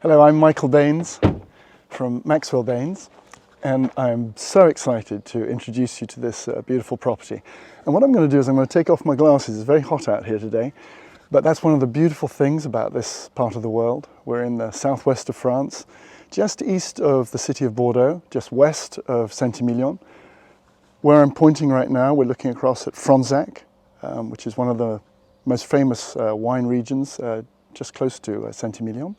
Hello, I'm Michael Baynes from Maxwell-Baynes, and I'm so excited to introduce you to this beautiful property. And what I'm going to do is I'm going to take off my glasses. It's very hot out here today, but that's one of the beautiful things about this part of the world. We're in the southwest of France, just east of the city of Bordeaux, just west of St Emilion. Where I'm pointing right now, we're looking across at Fronsac, which is one of the most famous wine regions just close to St Emilion.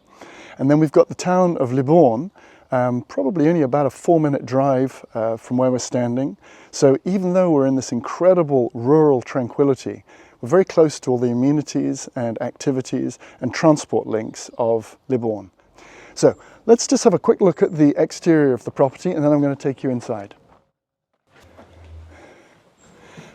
And then we've got the town of Libourne, probably only about a 4-minute drive from where we're standing. So even though we're in this incredible rural tranquility, we're very close to all the amenities and activities and transport links of Libourne. So let's just have a quick look at the exterior of the property, and then I'm going to take you inside.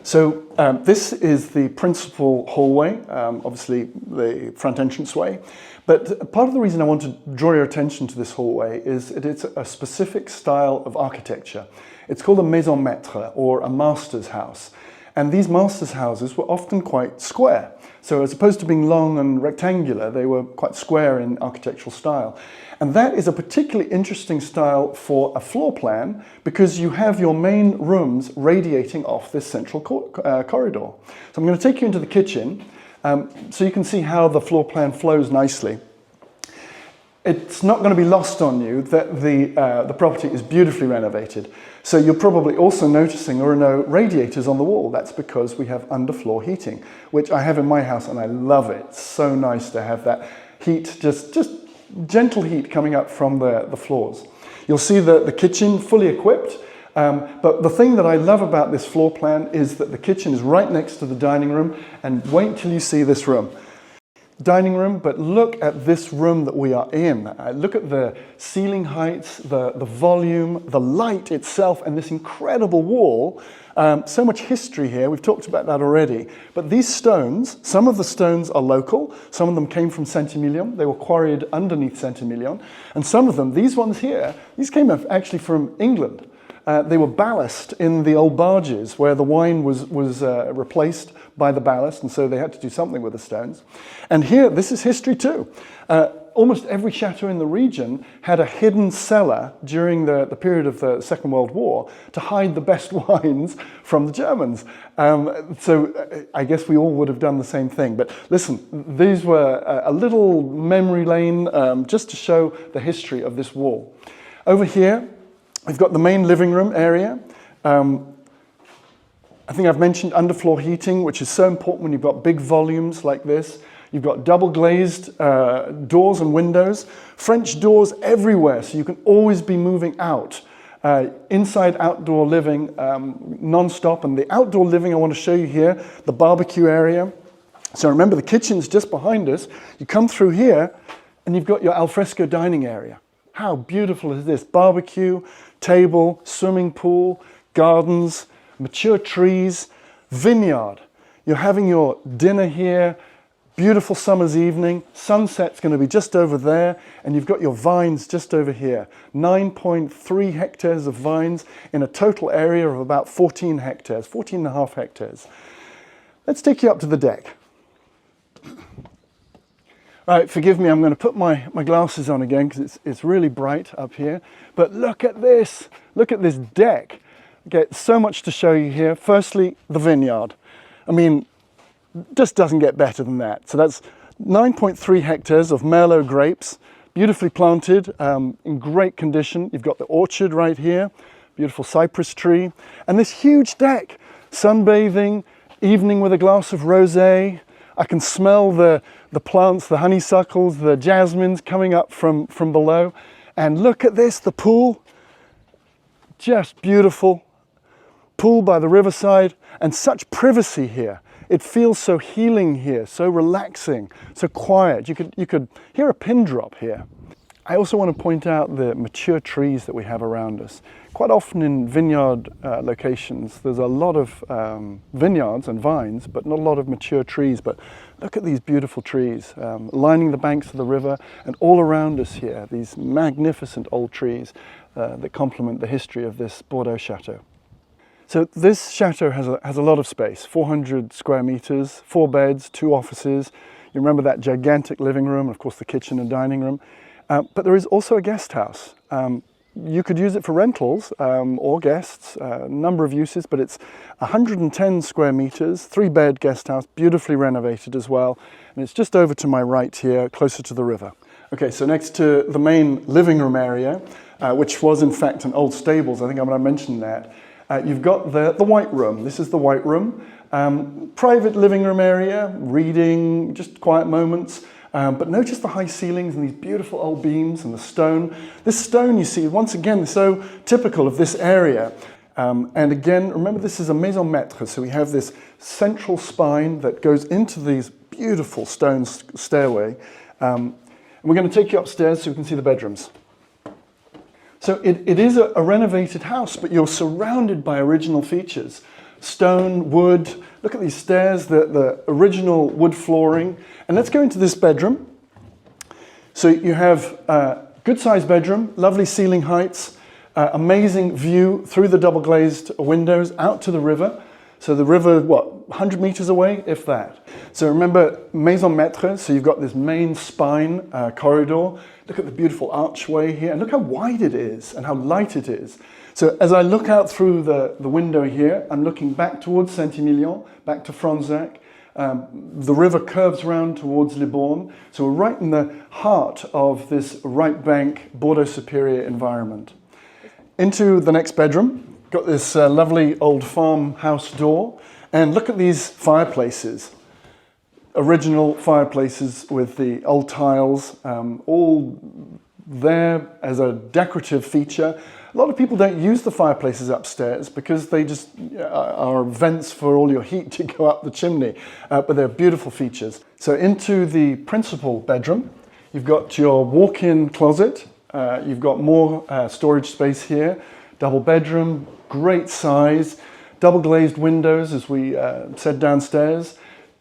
So this is the principal hallway, obviously the front entranceway. But part of the reason I want to draw your attention to this hallway is it's a specific style of architecture. It's called a maison maître, or a master's house. And these master's houses were often quite square. So as opposed to being long and rectangular, they were quite square in architectural style. And that is a particularly interesting style for a floor plan because you have your main rooms radiating off this central corridor. So I'm going to take you into the kitchen so you can see how the floor plan flows nicely. It's not going to be lost on you that the property is beautifully renovated. So you're probably also noticing there are no radiators on the wall. That's because we have underfloor heating, which I have in my house and I love it. It's so nice to have that heat, just gentle heat coming up from the floors. You'll see the kitchen fully equipped. But the thing that I love about this floor plan is that the kitchen is right next to the dining room, and wait till you see this room. Dining room, but look at this room that we are in. Look at the ceiling heights, the volume, the light itself, and this incredible wall. So much history here, we've talked about that already. But these stones, some of the stones are local, some of them came from St Emilion, they were quarried underneath St Emilion, and some of them, these ones here, these came actually from England. They were ballast in the old barges where the wine was replaced by the ballast, and so they had to do something with the stones. And here, this is history too. Almost every chateau in the region had a hidden cellar during the period of the Second World War to hide the best wines from the Germans. So I guess we all would have done the same thing. But listen, these were a little memory lane just to show the history of this wall. Over here, we've got the main living room area. I think I've mentioned underfloor heating, which is so important when you've got big volumes like this. You've got double glazed doors and windows, French doors everywhere, so you can always be moving out. Inside outdoor living non-stop, and the outdoor living I want to show you here, the barbecue area. So remember, the kitchen's just behind us. You come through here and you've got your alfresco dining area. How beautiful is this? Barbecue, table, swimming pool, gardens, mature trees, vineyard. You're having your dinner here, beautiful summer's evening, sunset's going to be just over there, and you've got your vines just over here. 9.3 hectares of vines in a total area of about 14 hectares, 14 and a half hectares. Let's take you up to the deck. All right, forgive me, I'm going to put my glasses on again because it's really bright up here. But look at this deck. Okay, so much to show you here. Firstly, the vineyard. I mean, just doesn't get better than that. So that's 9.3 hectares of Merlot grapes, beautifully planted, in great condition. You've got the orchard right here, beautiful cypress tree, and this huge deck, sunbathing, evening with a glass of rosé. I can smell the plants, the honeysuckles, the jasmines coming up from below. And look at this, the pool, just beautiful. Pool by the riverside, and such privacy here. It feels so healing here, so relaxing, so quiet. You could hear a pin drop here. I also want to point out the mature trees that we have around us. Quite often in vineyard locations, there's a lot of vineyards and vines, but not a lot of mature trees. But look at these beautiful trees lining the banks of the river, and all around us here, these magnificent old trees that complement the history of this Bordeaux chateau. So this chateau has a lot of space, 400 square meters, 4 beds, 2 offices. You remember that gigantic living room, and of course the kitchen and dining room. But there is also a guest house. You could use it for rentals or guests, a number of uses, but it's 110 square meters, 3-bed guest house, beautifully renovated as well. And it's just over to my right here, closer to the river. Okay, so next to the main living room area, which was in fact an old stables, I think I'm going to mention that. You've got the white room. This is the white room. Private living room area, reading, just quiet moments. But notice the high ceilings and these beautiful old beams and the stone. This stone, you see, once again, is so typical of this area. And again, remember this is a maison maître, so we have this central spine that goes into these beautiful stone stairway. And we're going to take you upstairs so you can see the bedrooms. So it is a renovated house, but you're surrounded by original features. Stone, wood, look at these stairs, the original wood flooring. And let's go into this bedroom. So you have a good-sized bedroom, lovely ceiling heights, amazing view through the double-glazed windows out to the river. So the river, what, 100 meters away, if that. So remember, maison maître, so you've got this main spine corridor. Look at the beautiful archway here, and look how wide it is and how light it is. So as I look out through the window here, I'm looking back towards St Emilion, back to Fronsac. The river curves around towards Libourne. So we're right in the heart of this right bank Bordeaux Supérieur environment. Into the next bedroom. Got this lovely old farmhouse door, and look at these fireplaces. Original fireplaces with the old tiles, all there as a decorative feature. A lot of people don't use the fireplaces upstairs because they just are vents for all your heat to go up the chimney, but they're beautiful features. So into the principal bedroom, you've got your walk-in closet, you've got more storage space here, double bedroom, great size, double glazed windows as we said downstairs,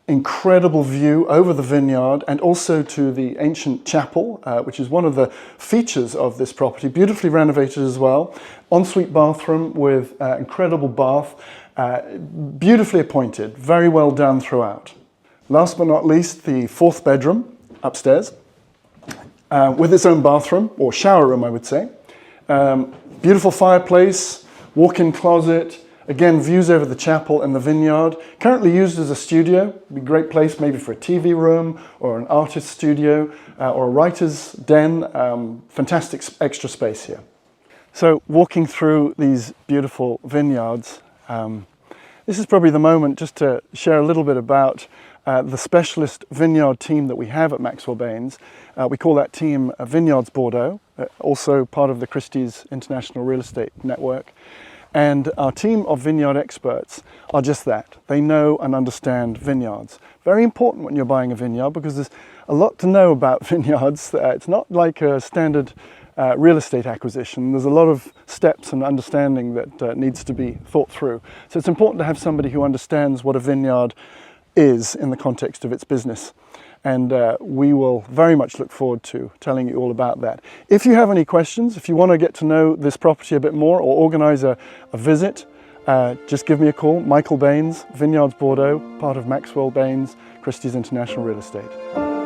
incredible view over the vineyard and also to the ancient chapel, which is one of the features of this property, beautifully renovated as well. Ensuite bathroom with incredible bath, beautifully appointed, very well done throughout. Last but not least, the 4th bedroom upstairs with its own bathroom, or shower room I would say. Beautiful fireplace, walk-in closet, again views over the chapel and the vineyard. Currently used as a studio, be a great place maybe for a TV room or an artist's studio or a writer's den. Fantastic extra space here. So walking through these beautiful vineyards, this is probably the moment just to share a little bit about the specialist vineyard team that we have at Maxwell-Baynes. We call that team Vineyards-Bordeaux, also part of the Christie's International Real Estate Network. And our team of vineyard experts are just that. They know and understand vineyards. Very important when you're buying a vineyard because there's a lot to know about vineyards. It's not like a standard real estate acquisition. There's a lot of steps and understanding that needs to be thought through. So it's important to have somebody who understands what a vineyard is in the context of its business. And we will very much look forward to telling you all about that. If you have any questions, if you want to get to know this property a bit more or organise a visit, just give me a call. Michael Baynes, Vineyards-Bordeaux, part of Maxwell-Baynes, Christie's International Real Estate.